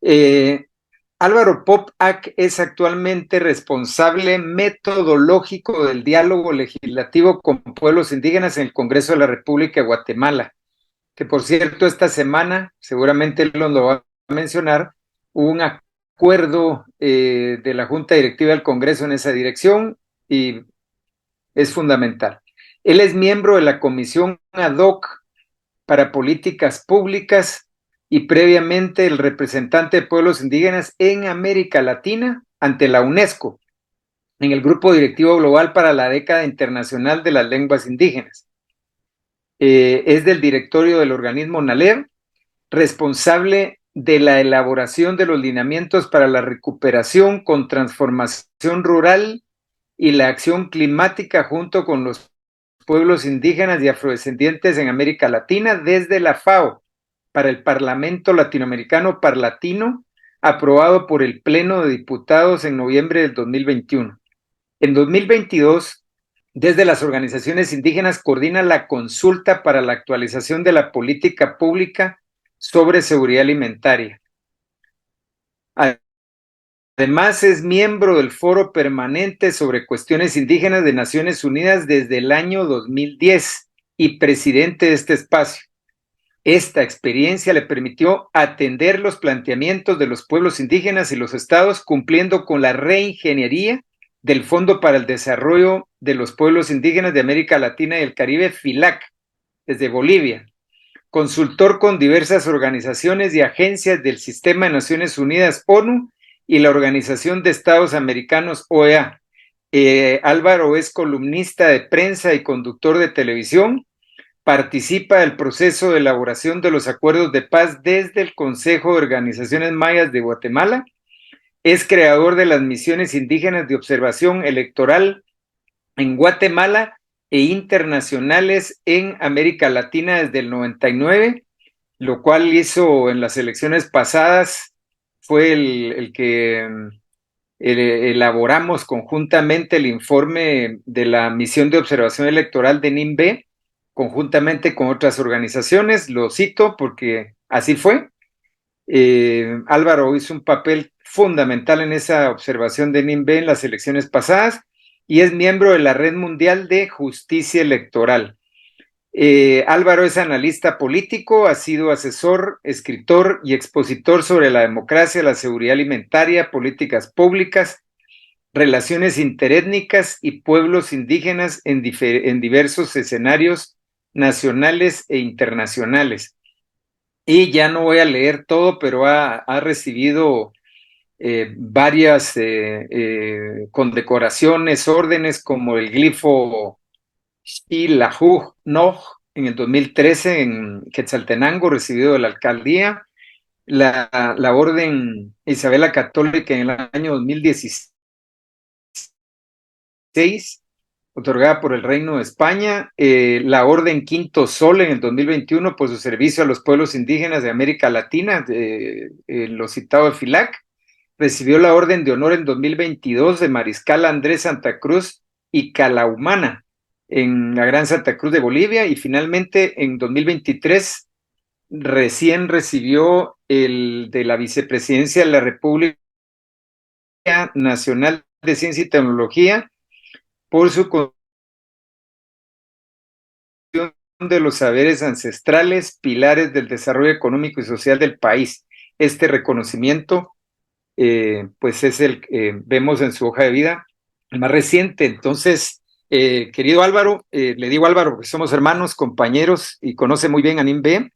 Eh, Álvaro Popac es actualmente responsable metodológico del diálogo legislativo con pueblos indígenas en el Congreso de la República de Guatemala, que por cierto esta semana, seguramente él lo va a mencionar, hubo un acuerdo de la Junta Directiva del Congreso en esa dirección y es fundamental. Él es miembro de la Comisión Ad hoc para Políticas Públicas y previamente el representante de pueblos indígenas en América Latina ante la UNESCO, en el Grupo Directivo Global para la Década Internacional de las Lenguas Indígenas. Es del directorio del organismo NALER, responsable de la elaboración de los lineamientos para la recuperación con transformación rural y la acción climática junto con los pueblos indígenas y afrodescendientes en América Latina desde la FAO para el Parlamento Latinoamericano Parlatino, aprobado por el Pleno de Diputados en noviembre del 2021. En 2022, desde las organizaciones indígenas coordina la consulta para la actualización de la política pública sobre seguridad alimentaria. Además, es miembro del Foro Permanente sobre Cuestiones Indígenas de Naciones Unidas desde el año 2010 y presidente de este espacio. Esta experiencia le permitió atender los planteamientos de los pueblos indígenas y los estados, cumpliendo con la reingeniería del Fondo para el Desarrollo de los Pueblos Indígenas de América Latina y el Caribe, FILAC, desde Bolivia. Consultor con diversas organizaciones y agencias del Sistema de Naciones Unidas, ONU, y la Organización de Estados Americanos, OEA. Álvaro es columnista de prensa y conductor de televisión. Participa del proceso de elaboración de los acuerdos de paz desde el Consejo de Organizaciones Mayas de Guatemala. Es creador de las misiones indígenas de observación electoral en Guatemala e internacionales en América Latina desde el 99, lo cual hizo en las elecciones pasadas, fue el que elaboramos conjuntamente el informe de la misión de observación electoral de NIMBE, conjuntamente con otras organizaciones, lo cito porque así fue. Álvaro hizo un papel fundamental en esa observación de NIMBE en las elecciones pasadas y es miembro de la Red Mundial de Justicia Electoral. Álvaro es analista político, ha sido asesor, escritor y expositor sobre la democracia, la seguridad alimentaria, políticas públicas, relaciones interétnicas y pueblos indígenas en diversos escenarios nacionales e internacionales. Y ya no voy a leer todo, pero ha recibido varias condecoraciones, órdenes como el glifo Xilahug Nog en el 2013 en Quetzaltenango, recibido de la alcaldía, la orden Isabela Católica en el año 2016, otorgada por el Reino de España, la orden Quinto Sol en el 2021 por su servicio a los pueblos indígenas de América Latina, lo citado de FILAC. Recibió la orden de honor en 2022 de Mariscal Andrés Santa Cruz y Calahumana en la Gran Santa Cruz de Bolivia, y finalmente en 2023 recién recibió el de la Vicepresidencia de la República Nacional de Ciencia y Tecnología por su de los saberes ancestrales, pilares del desarrollo económico y social del país. Este reconocimiento, pues es el que vemos en su hoja de vida, el más reciente. Entonces, querido Álvaro, le digo Álvaro porque somos hermanos, compañeros y conoce muy bien a NIMBE.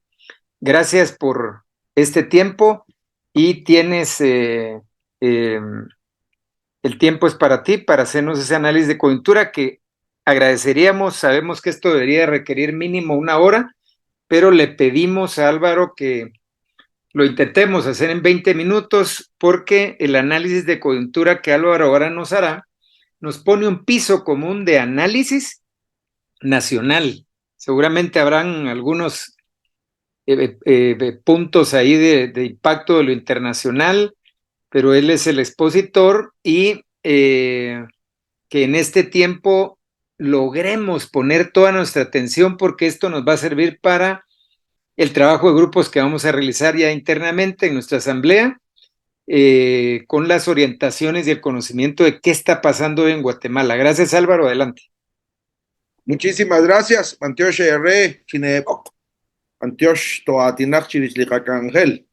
Gracias por este tiempo y tienes, el tiempo es para ti, para hacernos ese análisis de coyuntura que agradeceríamos. Sabemos que esto debería requerir mínimo una hora, pero le pedimos a Álvaro que lo intentemos hacer en 20 minutos porque el análisis de coyuntura que Álvaro ahora nos hará nos pone un piso común de análisis nacional. Seguramente habrán algunos puntos ahí de impacto de lo internacional, pero él es el expositor y que en este tiempo logremos poner toda nuestra atención porque esto nos va a servir para el trabajo de grupos que vamos a realizar ya internamente en nuestra asamblea con las orientaciones y el conocimiento de qué está pasando en Guatemala. Gracias, Álvaro, adelante. Muchísimas gracias, Antioch R. Chinebok, Antioch Toatinach Chirislicacangel.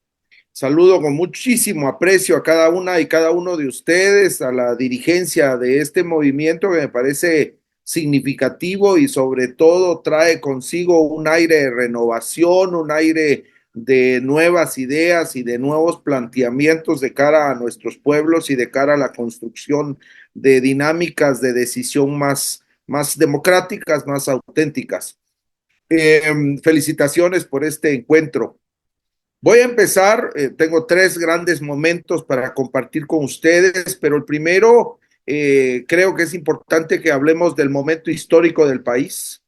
Saludo con muchísimo aprecio a cada una y cada uno de ustedes, a la dirigencia de este movimiento que me parece significativo y sobre todo trae consigo un aire de renovación, un aire de nuevas ideas y de nuevos planteamientos de cara a nuestros pueblos y de cara a la construcción de dinámicas de decisión más democráticas, más auténticas. Felicitaciones por este encuentro. Voy a empezar, tengo tres grandes momentos para compartir con ustedes, pero el primero, creo que es importante que hablemos del momento histórico del país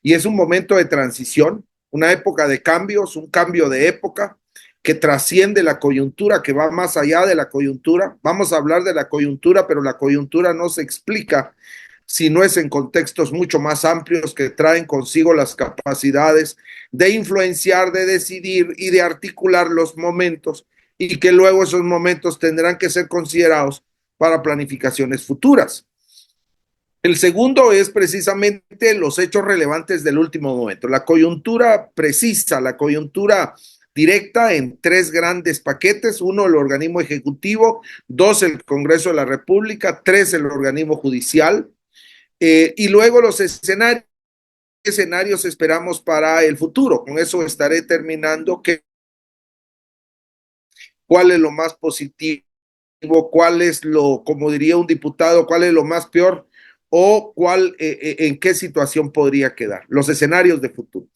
y es un momento de transición, una época de cambios, un cambio de época que trasciende la coyuntura, que va más allá de la coyuntura. Vamos a hablar de la coyuntura, pero la coyuntura no se explica si no es en contextos mucho más amplios que traen consigo las capacidades de influenciar, de decidir y de articular los momentos y que luego esos momentos tendrán que ser considerados para planificaciones futuras. El segundo es precisamente los hechos relevantes del último momento, la coyuntura precisa, la coyuntura directa en tres grandes paquetes: uno, el organismo ejecutivo; dos, el Congreso de la República; tres, el organismo judicial. Y luego los escenarios esperamos para el futuro. Con eso estaré terminando. ¿Cuál es lo más positivo? ¿Cuál es lo, como diría un diputado, cuál es lo más peor? ¿O en qué situación podría quedar? Los escenarios de futuro.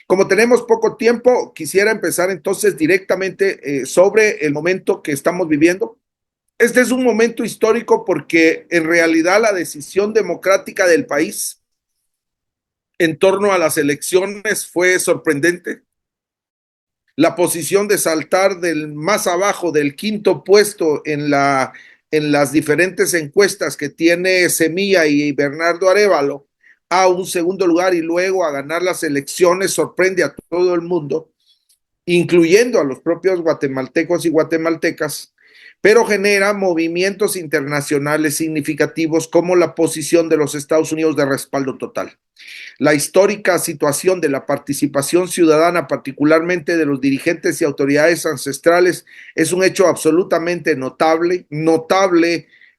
Como tenemos poco tiempo, quisiera empezar entonces directamente sobre el momento que estamos viviendo. Este es un momento histórico porque en realidad la decisión democrática del país en torno a las elecciones fue sorprendente. La posición de saltar del más abajo, del quinto puesto en las diferentes encuestas que tiene Semilla y Bernardo Arévalo, a un segundo lugar y luego a ganar las elecciones, sorprende a todo el mundo, incluyendo a los propios guatemaltecos y guatemaltecas, pero genera movimientos internacionales significativos como la posición de los Estados Unidos de respaldo total. La histórica situación de la participación ciudadana, particularmente de los dirigentes y autoridades ancestrales, es un hecho absolutamente notable,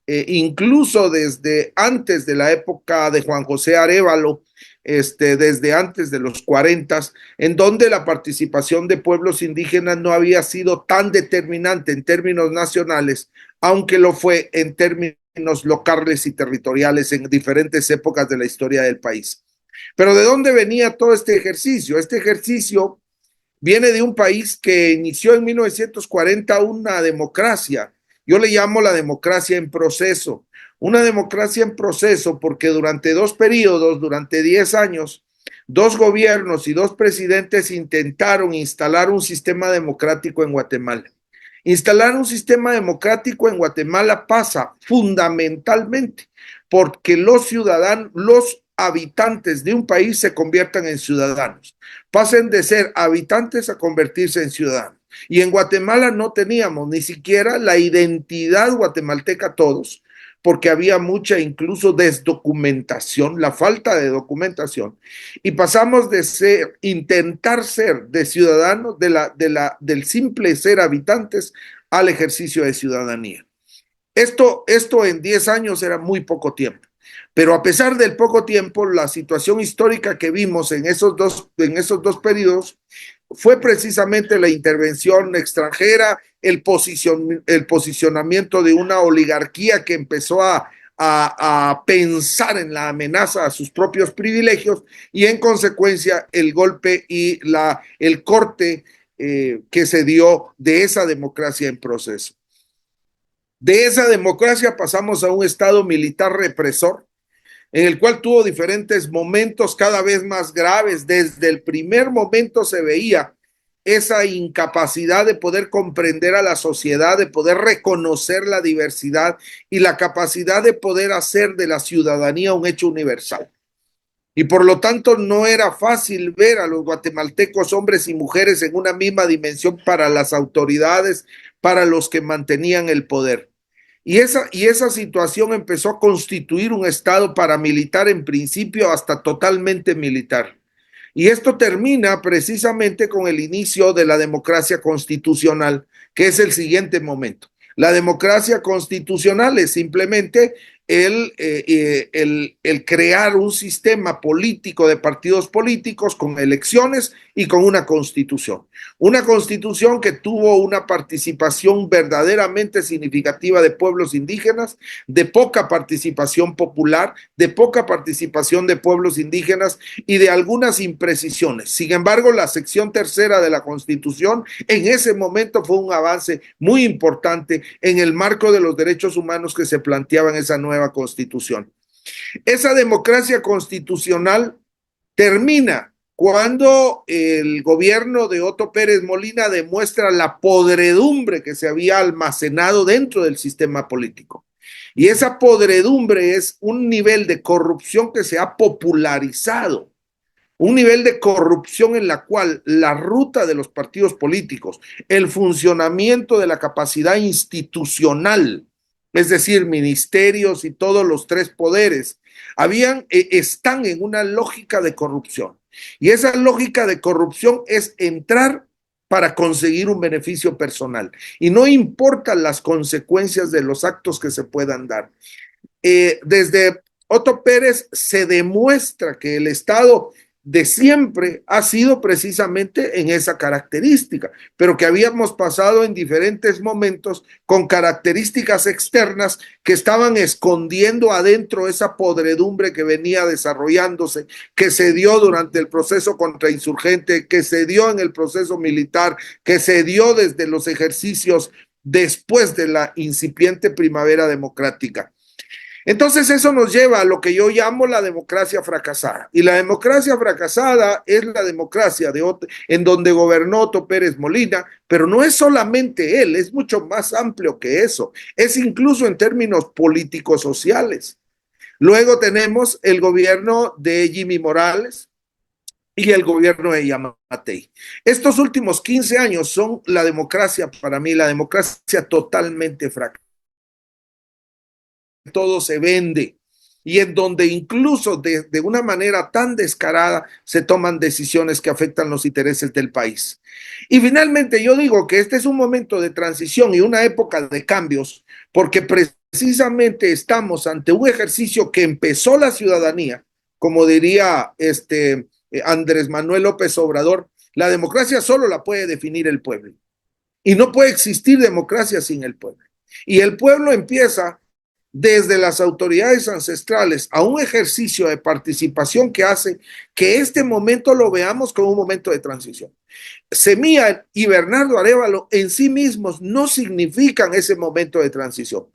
incluso desde antes de la época de Juan José Arévalo, desde antes de los 40, en donde la participación de pueblos indígenas no había sido tan determinante en términos nacionales, aunque lo fue en términos locales y territoriales en diferentes épocas de la historia del país. Pero ¿de dónde venía todo este ejercicio? Este ejercicio viene de un país que inició en 1940 una democracia. Yo le llamo la democracia en proceso. Una democracia en proceso porque durante dos periodos, durante 10 años, dos gobiernos y dos presidentes intentaron instalar un sistema democrático en Guatemala. Instalar un sistema democrático en Guatemala pasa fundamentalmente porque los ciudadanos, los habitantes de un país se conviertan en ciudadanos, pasen de ser habitantes a convertirse en ciudadanos. Y en Guatemala no teníamos ni siquiera la identidad guatemalteca todos, porque había mucha incluso desdocumentación, la falta de documentación, y pasamos de intentar ser de ciudadanos, del simple ser habitantes, al ejercicio de ciudadanía. Esto en 10 años era muy poco tiempo. Pero a pesar del poco tiempo, la situación histórica que vimos en esos dos periodos fue precisamente la intervención extranjera, el posicionamiento de una oligarquía que empezó a pensar en la amenaza a sus propios privilegios y en consecuencia el golpe y el corte que se dio de esa democracia en proceso. De esa democracia pasamos a un estado militar represor, en el cual tuvo diferentes momentos cada vez más graves. Desde el primer momento se veía esa incapacidad de poder comprender a la sociedad, de poder reconocer la diversidad y la capacidad de poder hacer de la ciudadanía un hecho universal. Y por lo tanto no era fácil ver a los guatemaltecos, hombres y mujeres, en una misma dimensión para las autoridades, para los que mantenían el poder. Y esa situación empezó a constituir un Estado paramilitar, en principio hasta totalmente militar. Y esto termina precisamente con el inicio de la democracia constitucional, que es el siguiente momento. La democracia constitucional es simplemente el crear un sistema político de partidos políticos con elecciones y con una constitución. Una constitución que tuvo una participación verdaderamente significativa de pueblos indígenas, de poca participación popular, de poca participación de pueblos indígenas y de algunas imprecisiones. Sin embargo, la sección tercera de la Constitución en ese momento fue un avance muy importante en el marco de los derechos humanos que se planteaba en esa nueva Constitución. Esa democracia constitucional termina cuando el gobierno de Otto Pérez Molina demuestra la podredumbre que se había almacenado dentro del sistema político. Y esa podredumbre es un nivel de corrupción que se ha popularizado, un nivel de corrupción en la cual la ruta de los partidos políticos, el funcionamiento de la capacidad institucional, es decir, ministerios y todos los tres poderes, están en una lógica de corrupción. Y esa lógica de corrupción es entrar para conseguir un beneficio personal. Y no importan las consecuencias de los actos que se puedan dar. Desde Otto Pérez se demuestra que el Estado de siempre ha sido precisamente en esa característica, pero que habíamos pasado en diferentes momentos con características externas que estaban escondiendo adentro esa podredumbre que venía desarrollándose, que se dio durante el proceso contrainsurgente, que se dio en el proceso militar, que se dio desde los ejercicios después de la incipiente primavera democrática. Entonces eso nos lleva a lo que yo llamo la democracia fracasada. Y la democracia fracasada es la democracia en donde gobernó Otto Pérez Molina, pero no es solamente él, es mucho más amplio que eso. Es incluso en términos políticos sociales. Luego tenemos el gobierno de Jimmy Morales y el gobierno de Yamatei. Estos últimos 15 años son la democracia, para mí, la democracia totalmente fracasada. Todo se vende y en donde incluso de una manera tan descarada se toman decisiones que afectan los intereses del país. Y finalmente yo digo que este es un momento de transición y una época de cambios, porque precisamente estamos ante un ejercicio que empezó la ciudadanía, como diría Andrés Manuel López Obrador, la democracia solo la puede definir el pueblo y no puede existir democracia sin el pueblo. Y el pueblo empieza desde las autoridades ancestrales a un ejercicio de participación que hace que este momento lo veamos como un momento de transición. Semilla y Bernardo Arévalo en sí mismos no significan ese momento de transición.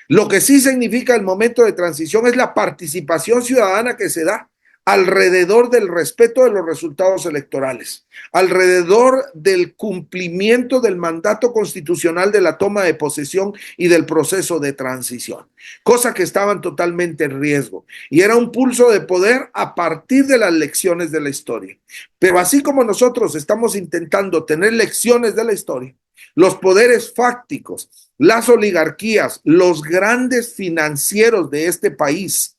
Lo que sí significa el momento de transición es la participación ciudadana que se da alrededor del respeto de los resultados electorales, alrededor del cumplimiento del mandato constitucional de la toma de posesión y del proceso de transición, cosa que estaban totalmente en riesgo. Y era un pulso de poder a partir de las lecciones de la historia. Pero así como nosotros estamos intentando tener lecciones de la historia, los poderes fácticos, las oligarquías, los grandes financieros de este país,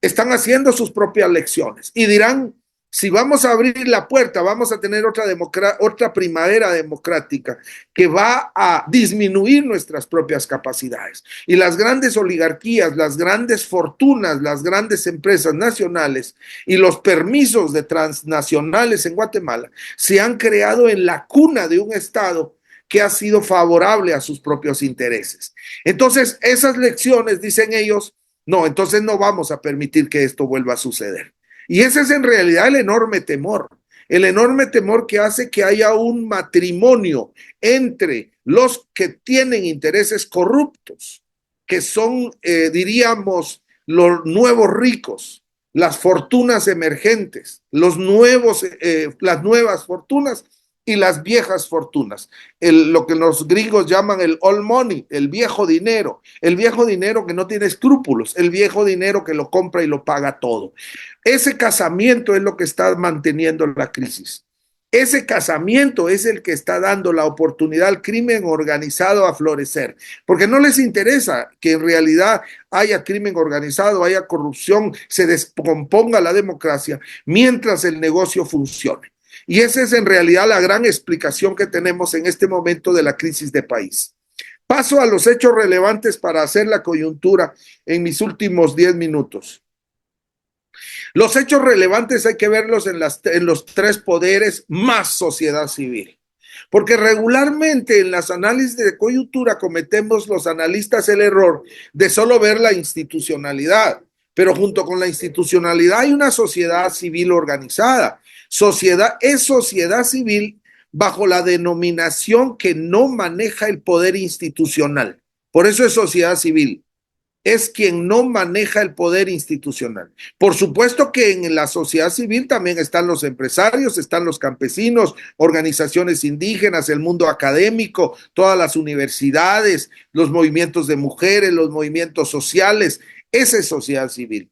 están haciendo sus propias lecciones y dirán, si vamos a abrir la puerta, vamos a tener otra primavera democrática que va a disminuir nuestras propias capacidades. Y las grandes oligarquías, las grandes fortunas, las grandes empresas nacionales y los permisos de transnacionales en Guatemala se han creado en la cuna de un Estado que ha sido favorable a sus propios intereses. Entonces, esas lecciones, dicen ellos, no, entonces no vamos a permitir que esto vuelva a suceder. Y ese es en realidad el enorme temor que hace que haya un matrimonio entre los que tienen intereses corruptos, que son, diríamos, los nuevos ricos, las fortunas emergentes, las nuevas fortunas y las viejas fortunas, lo que los gringos llaman el old money, el viejo dinero que no tiene escrúpulos, el viejo dinero que lo compra y lo paga todo. Ese casamiento es lo que está manteniendo la crisis. Ese casamiento es el que está dando la oportunidad al crimen organizado a florecer, porque no les interesa que en realidad haya crimen organizado, haya corrupción, se descomponga la democracia mientras el negocio funcione. Y esa es en realidad la gran explicación que tenemos en este momento de la crisis de país. Paso a los hechos relevantes para hacer la coyuntura en mis últimos 10 minutos. Los hechos relevantes hay que verlos en los tres poderes más sociedad civil. Porque regularmente en las análisis de coyuntura cometemos los analistas el error de solo ver la institucionalidad. Pero junto con la institucionalidad hay una sociedad civil organizada. Es sociedad civil bajo la denominación que no maneja el poder institucional. Por eso es sociedad civil. Es quien no maneja el poder institucional. Por supuesto que en la sociedad civil también están los empresarios, están los campesinos, organizaciones indígenas, el mundo académico, todas las universidades, los movimientos de mujeres, los movimientos sociales. Esa es sociedad civil.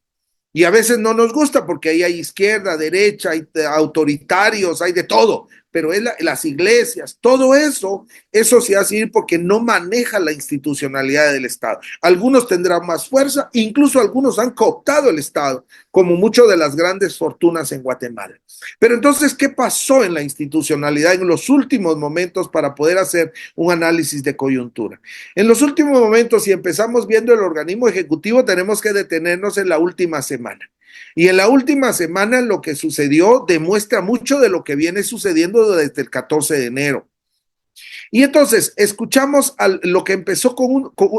Y a veces no nos gusta porque ahí hay izquierda, derecha, hay autoritarios, hay de todo, pero es las iglesias, todo eso es sociedad civil porque no maneja la institucionalidad del Estado. Algunos tendrán más fuerza, incluso algunos han cooptado el Estado, como muchas de las grandes fortunas en Guatemala. Pero entonces, ¿qué pasó en la institucionalidad en los últimos momentos para poder hacer un análisis de coyuntura? En los últimos momentos, si empezamos viendo el organismo ejecutivo, tenemos que detenernos en la última semana. Y en la última semana lo que sucedió demuestra mucho de lo que viene sucediendo desde el 14 de enero. Y entonces escuchamos lo que empezó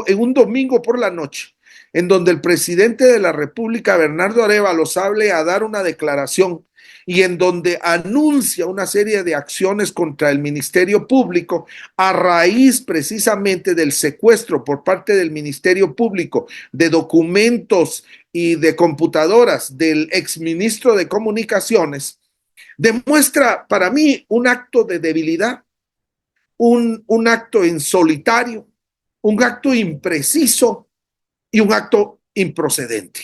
en un domingo por la noche, en donde el presidente de la República, Bernardo Arévalo, sale a dar una declaración y en donde anuncia una serie de acciones contra el Ministerio Público a raíz precisamente del secuestro por parte del Ministerio Público de documentos y de computadoras del exministro de Comunicaciones, demuestra para mí un acto de debilidad, un acto en solitario, un acto impreciso y un acto improcedente.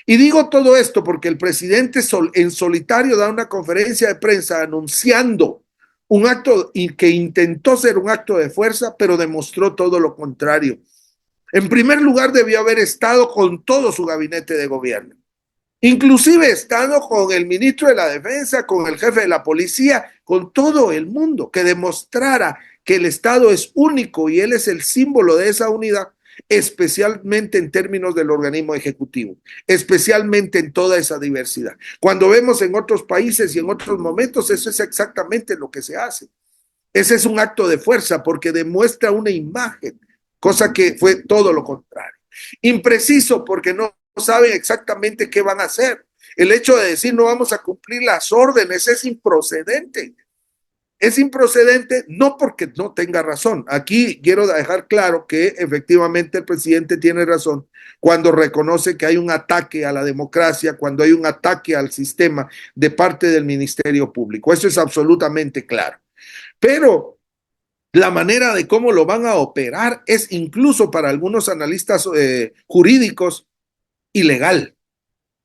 Y digo todo esto porque el presidente en solitario da una conferencia de prensa anunciando un acto que intentó ser un acto de fuerza, pero demostró todo lo contrario. En primer lugar, debió haber estado con todo su gabinete de gobierno, inclusive estando con el ministro de la Defensa, con el jefe de la policía, con todo el mundo, que demostrara que el Estado es único y él es el símbolo de esa unidad, especialmente en términos del organismo ejecutivo, especialmente en toda esa diversidad. Cuando vemos en otros países y en otros momentos, eso es exactamente lo que se hace. Ese es un acto de fuerza porque demuestra una imagen, cosa que fue todo lo contrario. Impreciso porque no saben exactamente qué van a hacer. El hecho de decir no vamos a cumplir las órdenes es improcedente. Es improcedente no porque no tenga razón. Aquí quiero dejar claro que efectivamente el presidente tiene razón cuando reconoce que hay un ataque a la democracia, cuando hay un ataque al sistema de parte del Ministerio Público. Eso es absolutamente claro. Pero la manera de cómo lo van a operar es incluso para algunos analistas jurídicos ilegal.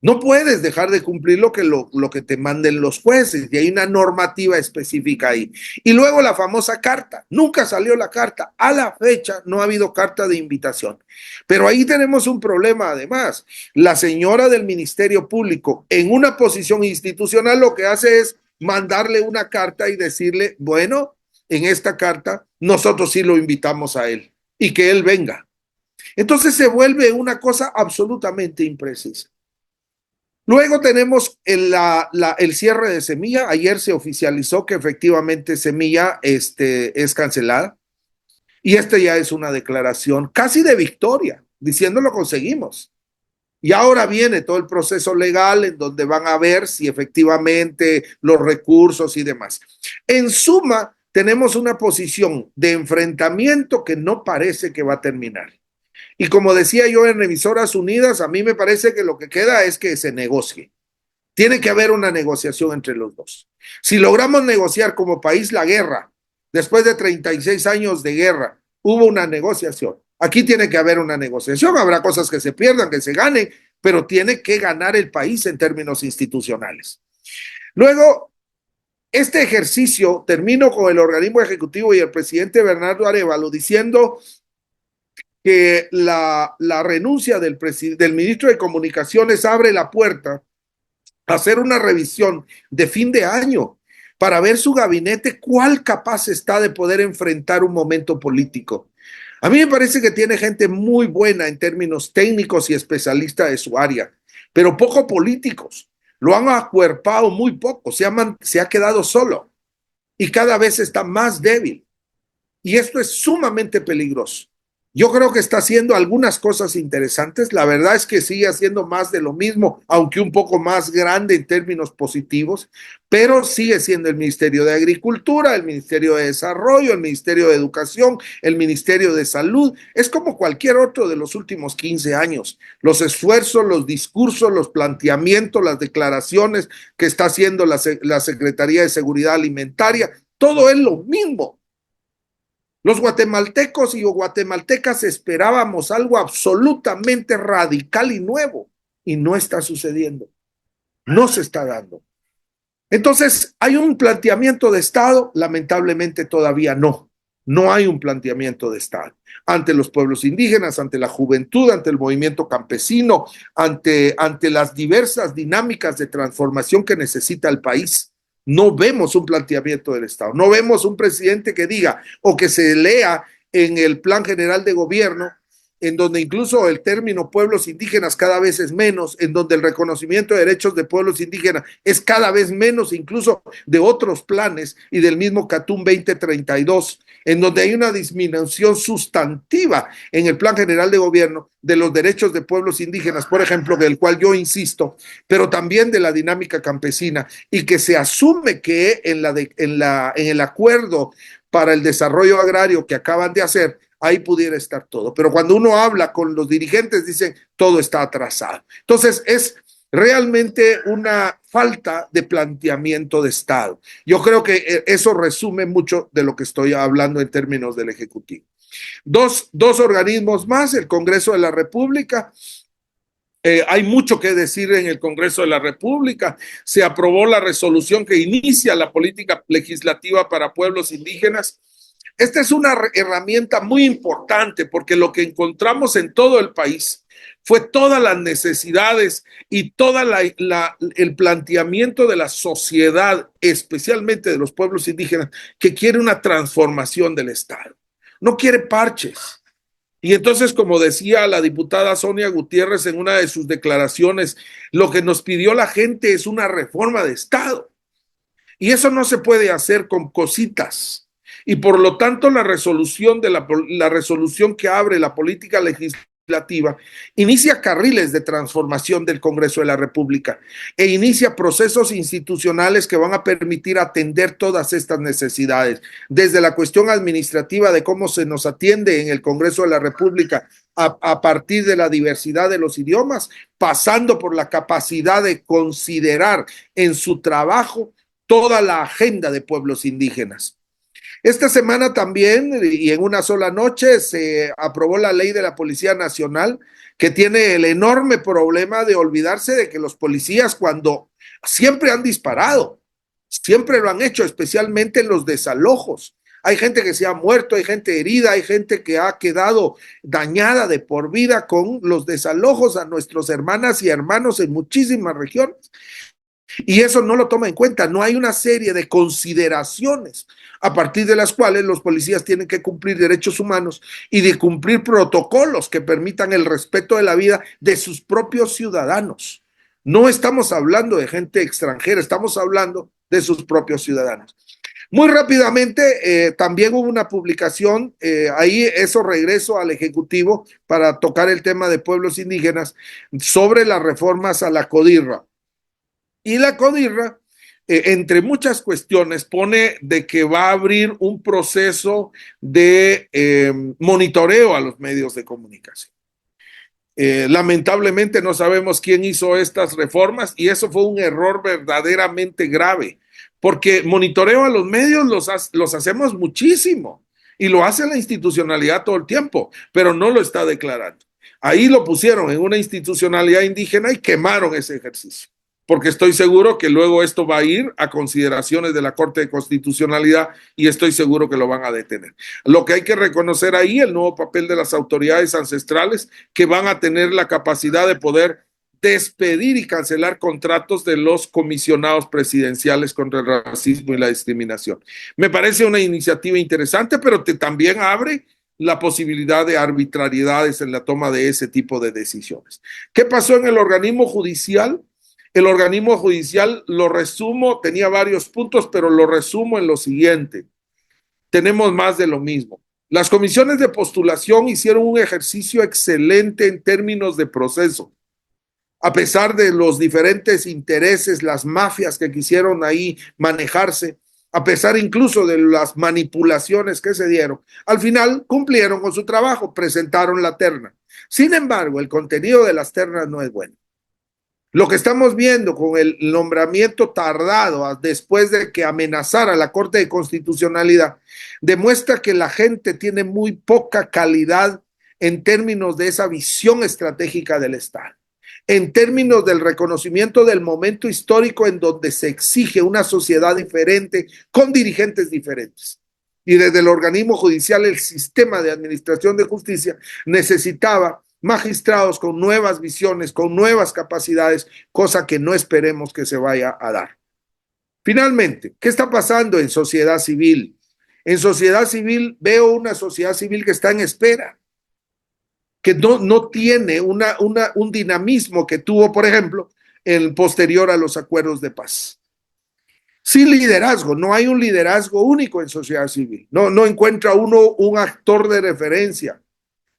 No puedes dejar de cumplir lo que te manden los jueces y hay una normativa específica ahí. Y luego la famosa carta. Nunca salió la carta. A la fecha no ha habido carta de invitación. Pero ahí tenemos un problema además. La señora del Ministerio Público en una posición institucional lo que hace es mandarle una carta y decirle, bueno, en esta carta nosotros sí lo invitamos a él y que él venga. Entonces se vuelve una cosa absolutamente imprecisa. Luego tenemos el cierre de Semilla. Ayer se oficializó que efectivamente Semilla es cancelada. Y ya es una declaración casi de victoria, diciendo lo conseguimos. Y ahora viene todo el proceso legal en donde van a ver si efectivamente los recursos y demás. En suma, tenemos una posición de enfrentamiento que no parece que va a terminar. Y como decía yo en Emisoras Unidas, a mí me parece que lo que queda es que se negocie. Tiene que haber una negociación entre los dos. Si logramos negociar como país la guerra, después de 36 años de guerra, hubo una negociación. Aquí tiene que haber una negociación. Habrá cosas que se pierdan, que se ganen, pero tiene que ganar el país en términos institucionales. Luego, Este ejercicio, termino con el organismo ejecutivo y el presidente Bernardo Arévalo diciendo que la renuncia del ministro de Comunicaciones abre la puerta a hacer una revisión de fin de año para ver su gabinete cuál capaz está de poder enfrentar un momento político. A mí me parece que tiene gente muy buena en términos técnicos y especialista de su área, pero poco políticos. Lo han acuerpado muy poco, se ha quedado solo y cada vez está más débil. Y esto es sumamente peligroso. Yo creo que está haciendo algunas cosas interesantes. La verdad es que sigue haciendo más de lo mismo, aunque un poco más grande en términos positivos, pero sigue siendo el Ministerio de Agricultura, el Ministerio de Desarrollo, el Ministerio de Educación, el Ministerio de Salud. Es como cualquier otro de los últimos 15 años. Los esfuerzos, los discursos, los planteamientos, las declaraciones que está haciendo la Secretaría de Seguridad Alimentaria, todo es lo mismo. Los guatemaltecos y guatemaltecas esperábamos algo absolutamente radical y nuevo, y no está sucediendo, no se está dando. Entonces, ¿hay un planteamiento de Estado? Lamentablemente todavía no. No hay un planteamiento de Estado ante los pueblos indígenas, ante la juventud, ante el movimiento campesino, ante las diversas dinámicas de transformación que necesita el país. No vemos un planteamiento del Estado, no vemos un presidente que diga o que se lea en el Plan General de Gobierno, en donde incluso el término pueblos indígenas cada vez es menos, en donde el reconocimiento de derechos de pueblos indígenas es cada vez menos, incluso de otros planes y del mismo CATUM 2032, en donde hay una disminución sustantiva en el Plan General de Gobierno de los derechos de pueblos indígenas, por ejemplo, del cual yo insisto, pero también de la dinámica campesina, y que se asume que en el acuerdo para el desarrollo agrario que acaban de hacer, ahí pudiera estar todo. Pero cuando uno habla con los dirigentes, dicen todo está atrasado. Entonces es realmente una falta de planteamiento de Estado. Yo creo que eso resume mucho de lo que estoy hablando en términos del Ejecutivo. Dos organismos más, el Congreso de la República. Hay mucho que decir en el Congreso de la República. Se aprobó la resolución que inicia la política legislativa para pueblos indígenas. Esta es una herramienta muy importante porque lo que encontramos en todo el país fue todas las necesidades y todo el planteamiento de la sociedad, especialmente de los pueblos indígenas, que quiere una transformación del Estado. No quiere parches. Y entonces, como decía la diputada Sonia Gutiérrez en una de sus declaraciones, lo que nos pidió la gente es una reforma de Estado. Y eso no se puede hacer con cositas. Y por lo tanto, la resolución que abre la política legislativa inicia carriles de transformación del Congreso de la República e inicia procesos institucionales que van a permitir atender todas estas necesidades, desde la cuestión administrativa de cómo se nos atiende en el Congreso de la República a partir de la diversidad de los idiomas, pasando por la capacidad de considerar en su trabajo toda la agenda de pueblos indígenas. Esta semana también, y en una sola noche, se aprobó la ley de la Policía Nacional, que tiene el enorme problema de olvidarse de que los policías, cuando siempre han disparado, siempre lo han hecho, especialmente en los desalojos. Hay gente que se ha muerto, hay gente herida, hay gente que ha quedado dañada de por vida con los desalojos a nuestros hermanas y hermanos en muchísimas regiones. Y eso no lo toma en cuenta. No hay una serie de consideraciones a partir de las cuales los policías tienen que cumplir derechos humanos y de cumplir protocolos que permitan el respeto de la vida de sus propios ciudadanos. No estamos hablando de gente extranjera, estamos hablando de sus propios ciudadanos. Muy rápidamente, también hubo una publicación, ahí eso regreso al Ejecutivo para tocar el tema de pueblos indígenas, sobre las reformas a la CODIRRA. Y la CODIRRA, entre muchas cuestiones, pone de que va a abrir un proceso de monitoreo a los medios de comunicación. Lamentablemente no sabemos quién hizo estas reformas y eso fue un error verdaderamente grave, porque monitoreo a los medios los hacemos muchísimo y lo hace la institucionalidad todo el tiempo, pero no lo está declarando. Ahí lo pusieron en una institucionalidad indígena y quemaron ese ejercicio, porque estoy seguro que luego esto va a ir a consideraciones de la Corte de Constitucionalidad y estoy seguro que lo van a detener. Lo que hay que reconocer ahí, el nuevo papel de las autoridades ancestrales que van a tener la capacidad de poder despedir y cancelar contratos de los comisionados presidenciales contra el racismo y la discriminación. Me parece una iniciativa interesante, pero también abre la posibilidad de arbitrariedades en la toma de ese tipo de decisiones. ¿Qué pasó en el organismo judicial? El organismo judicial, lo resumo, tenía varios puntos, pero lo resumo en lo siguiente. Tenemos más de lo mismo. Las comisiones de postulación hicieron un ejercicio excelente en términos de proceso. A pesar de los diferentes intereses, las mafias que quisieron ahí manejarse, a pesar incluso de las manipulaciones que se dieron, al final cumplieron con su trabajo, presentaron la terna. Sin embargo, el contenido de las ternas no es bueno. Lo que estamos viendo con el nombramiento tardado después de que amenazara la Corte de Constitucionalidad demuestra que la gente tiene muy poca calidad en términos de esa visión estratégica del Estado, en términos del reconocimiento del momento histórico en donde se exige una sociedad diferente con dirigentes diferentes. Y desde el organismo judicial, el sistema de administración de justicia necesitaba magistrados con nuevas visiones, con nuevas capacidades, cosa que no esperemos que se vaya a dar. Finalmente, ¿qué está pasando en sociedad civil? En sociedad civil veo una sociedad civil que está en espera, que no tiene un dinamismo que tuvo, por ejemplo, el posterior a los acuerdos de paz. Sin liderazgo, no hay un liderazgo único en sociedad civil, no encuentra uno un actor de referencia.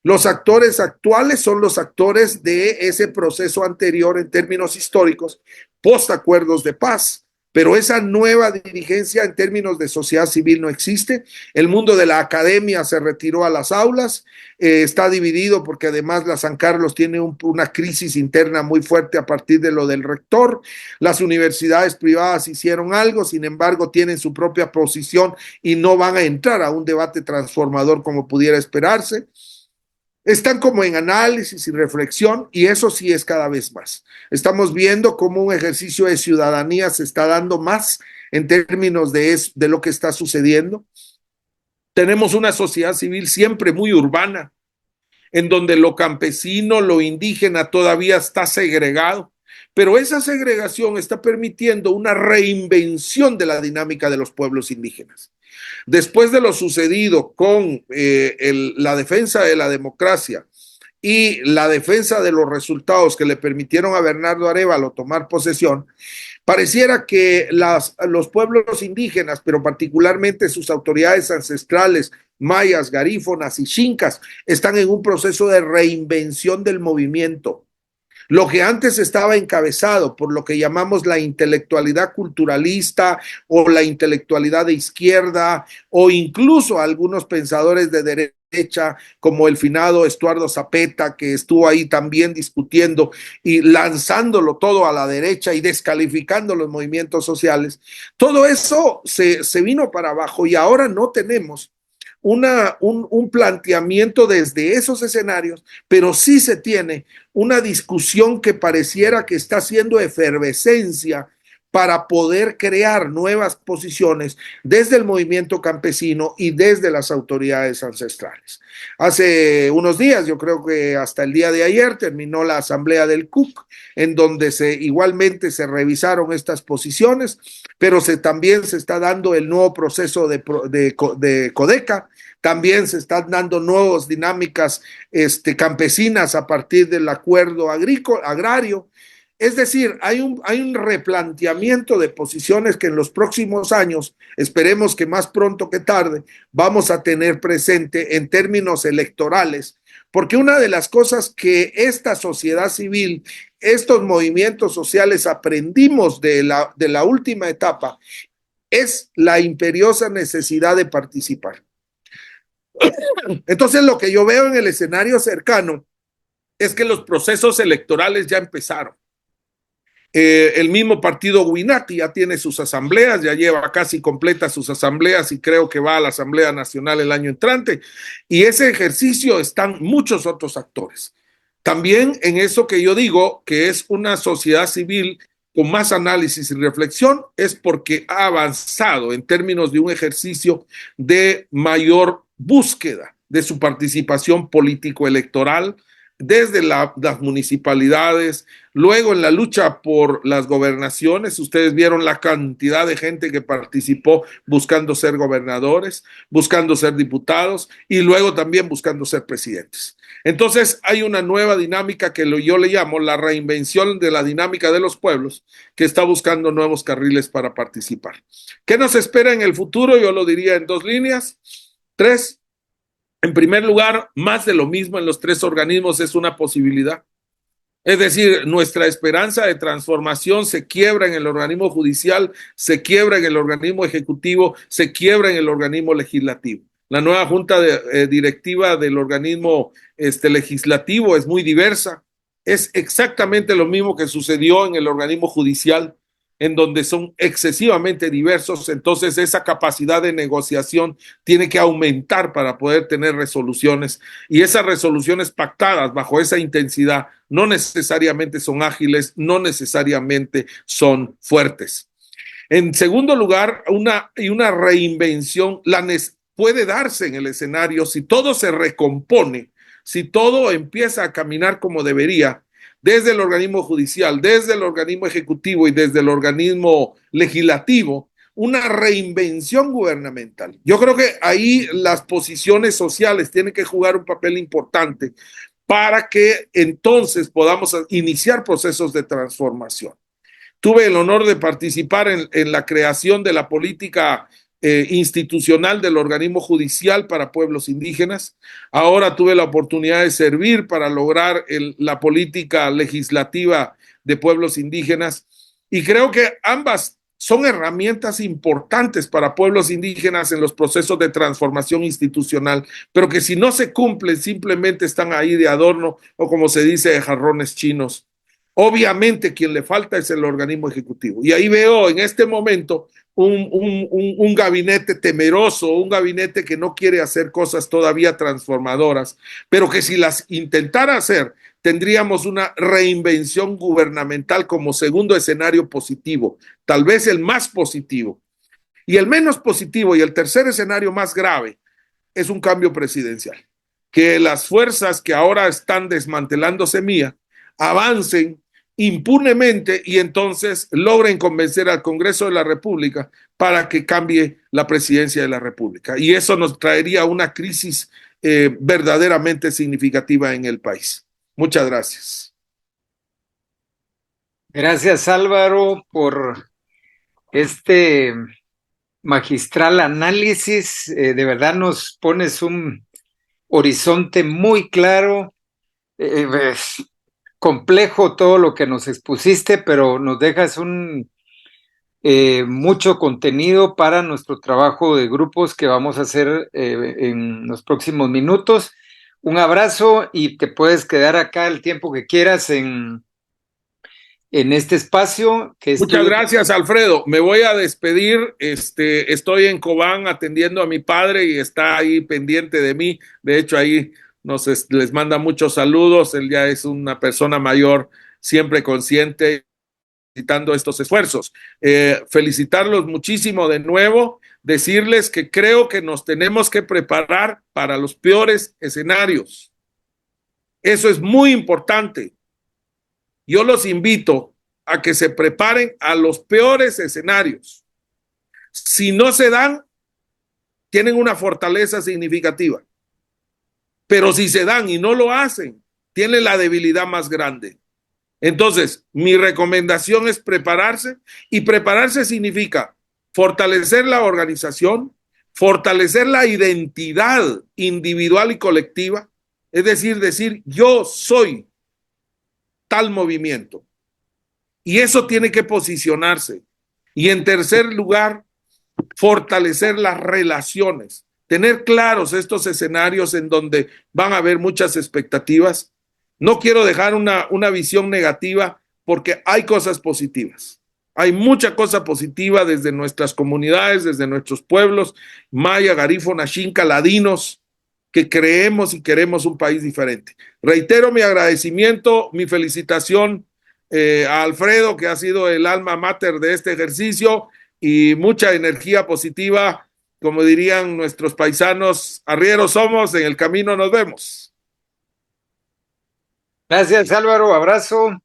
Los actores actuales son los actores de ese proceso anterior en términos históricos, post acuerdos de paz. Pero esa nueva dirigencia en términos de sociedad civil no existe. El mundo de la academia se retiró a las aulas, está dividido porque además la San Carlos tiene una crisis interna muy fuerte a partir de lo del rector. Las universidades privadas hicieron algo, sin embargo tienen su propia posición y no van a entrar a un debate transformador como pudiera esperarse. Están como en análisis y reflexión y eso sí es cada vez más. Estamos viendo cómo un ejercicio de ciudadanía se está dando más en términos de lo que está sucediendo. Tenemos una sociedad civil siempre muy urbana, en donde lo campesino, lo indígena todavía está segregado, pero esa segregación está permitiendo una reinvención de la dinámica de los pueblos indígenas. Después de lo sucedido con la defensa de la democracia y la defensa de los resultados que le permitieron a Bernardo Arévalo tomar posesión, pareciera que los pueblos indígenas, pero particularmente sus autoridades ancestrales, mayas, garífonas y xincas, están en un proceso de reinvención del movimiento. Lo que antes estaba encabezado por lo que llamamos la intelectualidad culturalista o la intelectualidad de izquierda o incluso algunos pensadores de derecha como el finado Estuardo Zapeta, que estuvo ahí también discutiendo y lanzándolo todo a la derecha y descalificando los movimientos sociales, todo eso se vino para abajo y ahora no tenemos un planteamiento desde esos escenarios, pero sí se tiene una discusión que pareciera que está haciendo efervescencia para poder crear nuevas posiciones desde el movimiento campesino y desde las autoridades ancestrales. Hace unos días, yo creo que hasta el día de ayer, terminó la asamblea del CUC, en donde igualmente se revisaron estas posiciones, pero también se está dando el nuevo proceso de Codeca. También se están dando nuevas dinámicas campesinas a partir del acuerdo agrario. Es decir, hay un replanteamiento de posiciones que en los próximos años, esperemos que más pronto que tarde, vamos a tener presente en términos electorales, porque una de las cosas que esta sociedad civil, estos movimientos sociales aprendimos de la última etapa, es la imperiosa necesidad de participar. Entonces, lo que yo veo en el escenario cercano es que los procesos electorales ya empezaron. El mismo partido Winati ya tiene sus asambleas, ya lleva casi completas sus asambleas y creo que va a la Asamblea Nacional el año entrante. Y ese ejercicio están muchos otros actores. También en eso que yo digo, que es una sociedad civil con más análisis y reflexión es porque ha avanzado en términos de un ejercicio de mayor búsqueda de su participación político-electoral desde las municipalidades, luego en la lucha por las gobernaciones. Ustedes vieron la cantidad de gente que participó buscando ser gobernadores, buscando ser diputados y luego también buscando ser presidentes. Entonces hay una nueva dinámica que yo le llamo la reinvención de la dinámica de los pueblos, que está buscando nuevos carriles para participar. ¿Qué nos espera en el futuro? Yo lo diría en 2 líneas, 3. En primer lugar, más de lo mismo en los 3 organismos es una posibilidad. Es decir, nuestra esperanza de transformación se quiebra en el organismo judicial, se quiebra en el organismo ejecutivo, se quiebra en el organismo legislativo. La nueva junta directiva del organismo legislativo es muy diversa. Es exactamente lo mismo que sucedió en el organismo judicial, en donde son excesivamente diversos. Entonces esa capacidad de negociación tiene que aumentar para poder tener resoluciones, y esas resoluciones pactadas bajo esa intensidad no necesariamente son ágiles, no necesariamente son fuertes. En segundo lugar, una reinvención puede darse en el escenario si todo se recompone, si todo empieza a caminar como debería, desde el organismo judicial, desde el organismo ejecutivo y desde el organismo legislativo, una reinvención gubernamental. Yo creo que ahí las posiciones sociales tienen que jugar un papel importante para que entonces podamos iniciar procesos de transformación. Tuve el honor de participar en la creación de la política institucional del organismo judicial para pueblos indígenas. Ahora tuve la oportunidad de servir para lograr la política legislativa de pueblos indígenas, y creo que ambas son herramientas importantes para pueblos indígenas en los procesos de transformación institucional, pero que si no se cumplen simplemente están ahí de adorno, o como se dice, de jarrones chinos. Obviamente quien le falta es el organismo ejecutivo, y ahí veo en este momento un gabinete temeroso, un gabinete que no quiere hacer cosas todavía transformadoras, pero que si las intentara hacer, tendríamos una reinvención gubernamental como segundo escenario positivo, tal vez el más positivo. Y el menos positivo y el tercer escenario más grave es un cambio presidencial, que las fuerzas que ahora están desmantelando Semilla avancen impunemente y entonces logren convencer al Congreso de la República para que cambie la presidencia de la República. Y eso nos traería una crisis verdaderamente significativa en el país. Muchas gracias. Gracias, Álvaro, por este magistral análisis. De verdad nos pones un horizonte muy claro. Complejo todo lo que nos expusiste, pero nos dejas mucho contenido para nuestro trabajo de grupos que vamos a hacer en los próximos minutos. Un abrazo, y te puedes quedar acá el tiempo que quieras en este espacio. Muchas gracias, Alfredo. Me voy a despedir. Estoy en Cobán atendiendo a mi padre y está ahí pendiente de mí. De hecho, ahí les manda muchos saludos. Él ya es una persona mayor, siempre consciente, felicitando estos esfuerzos. Felicitarlos muchísimo de nuevo, decirles que creo que nos tenemos que preparar para los peores escenarios. Eso es muy importante. Yo los invito a que se preparen a los peores escenarios. Si no se dan, tienen una fortaleza significativa. Pero si se dan y no lo hacen, tienen la debilidad más grande. Entonces, mi recomendación es prepararse, y prepararse significa fortalecer la organización, fortalecer la identidad individual y colectiva, es decir, yo soy tal movimiento. Y eso tiene que posicionarse. Y en tercer lugar, fortalecer las relaciones, tener claros estos escenarios en donde van a haber muchas expectativas. No quiero dejar una visión negativa, porque hay cosas positivas. Hay mucha cosa positiva desde nuestras comunidades, desde nuestros pueblos, maya, garífuna, xinca, ladinos, que creemos y queremos un país diferente. Reitero mi agradecimiento, mi felicitación a Alfredo, que ha sido el alma mater de este ejercicio, y mucha energía positiva, como dirían nuestros paisanos, arrieros somos, en el camino nos vemos. Gracias, Álvaro, abrazo.